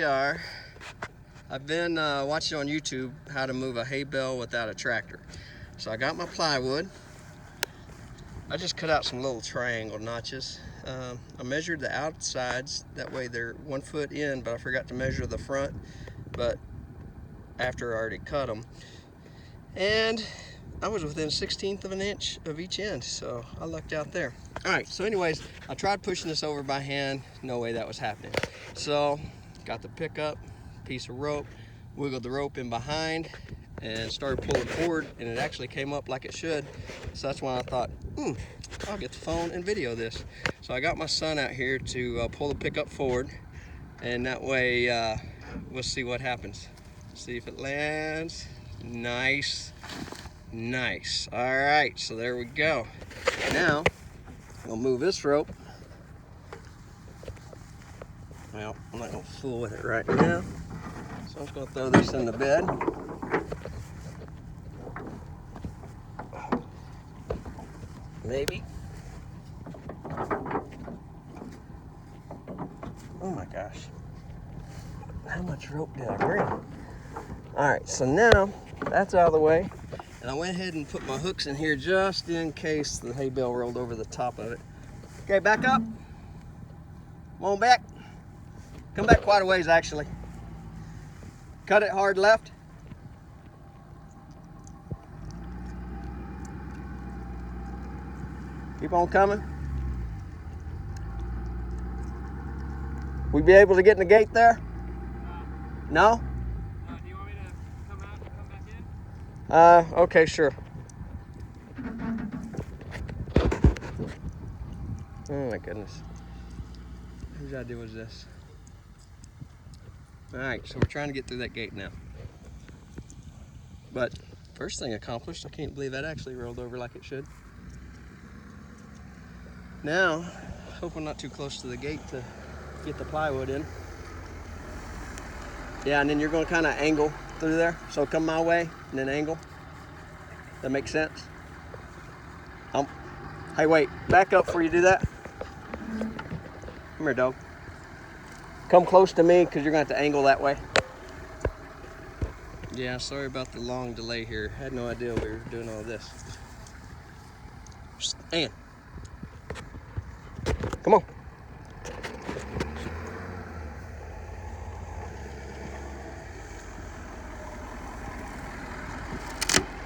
are. I've been watching on YouTube how to move a hay bale without a tractor. So I got my plywood. I just cut out some little triangle notches. I measured the outsides, that way they're 1 foot in, but I forgot to measure the front, but after I already cut them. And I was within 1/16 of an inch of each end, so I lucked out there. All right, so anyways, I tried pushing this over by hand. No way that was happening. So got the pickup, piece of rope, wiggled the rope in behind, and started pulling forward, and it actually came up like it should. So that's when I thought, I'll get the phone and video this. So I got my son out here to pull the pickup forward, and that way we'll see what happens. See if it lands. Nice. Nice. All right, so there we go. Now we'll move this rope. Well, I'm not gonna fool with it right now, so I'm just gonna throw this in the bed. Maybe. Oh my gosh. How much rope did I bring? All right, so now that's out of the way. And I went ahead and put my hooks in here just in case the hay bale rolled over the top of it. Okay, back up. Come on back. Come back quite a ways, actually. Cut it hard left. Keep on coming. We be able to get in the gate there? No? Do you want me to come out and come back in? Okay, sure. Oh my goodness. Whose idea was this? All right, so we're trying to get through that gate now. But first thing accomplished, I can't believe that actually rolled over like it should. Now, hope I'm not too close to the gate to get the plywood in. Yeah, and then you're going to kind of angle through there. So come my way and then angle. That makes sense? Hey, wait, back up before you do that. Come here, dog. Come close to me because you're going to have to angle that way. Yeah, sorry about the long delay here. Had no idea we were doing all this. Stand. Come on.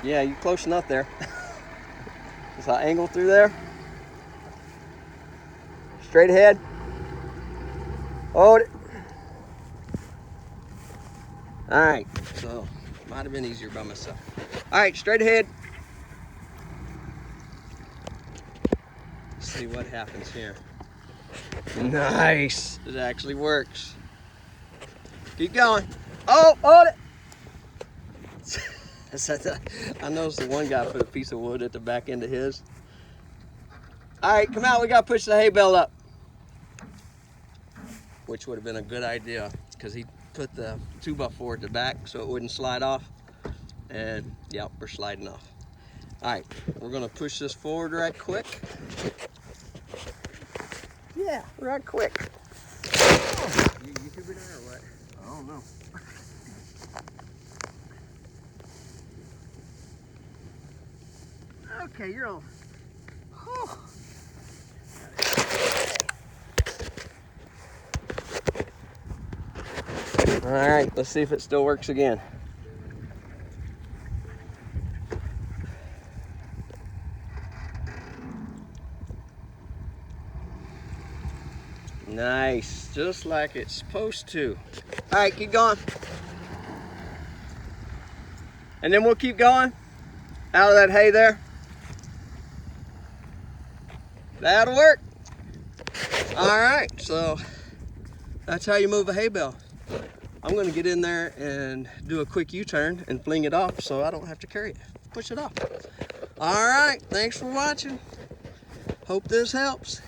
Yeah, you're close enough there. Just I angle through there. Straight ahead. Hold it. All right, so might have been easier by myself. All right, straight ahead. Let's see what happens here. Nice, it actually works. Keep going. Oh, hold it. I noticed the one guy put a piece of wood at the back end of his. All right, come out, we gotta push the hay bale up. Which would have been a good idea because he put the 2x4 at the back so it wouldn't slide off. And yep, we're sliding off. All right, we're gonna push this forward right quick. Yeah, right quick. Oh, you YouTubing there or what? I don't know. Okay, you're on. Oh. All right, let's see if it still works again. Nice, just like it's supposed to. All right, keep going. And then we'll keep going out of that hay there. That'll work. All right, so that's how you move a hay bale. I'm gonna get in there and do a quick U-turn and fling it off so I don't have to carry it, push it off. All right, thanks for watching. Hope this helps.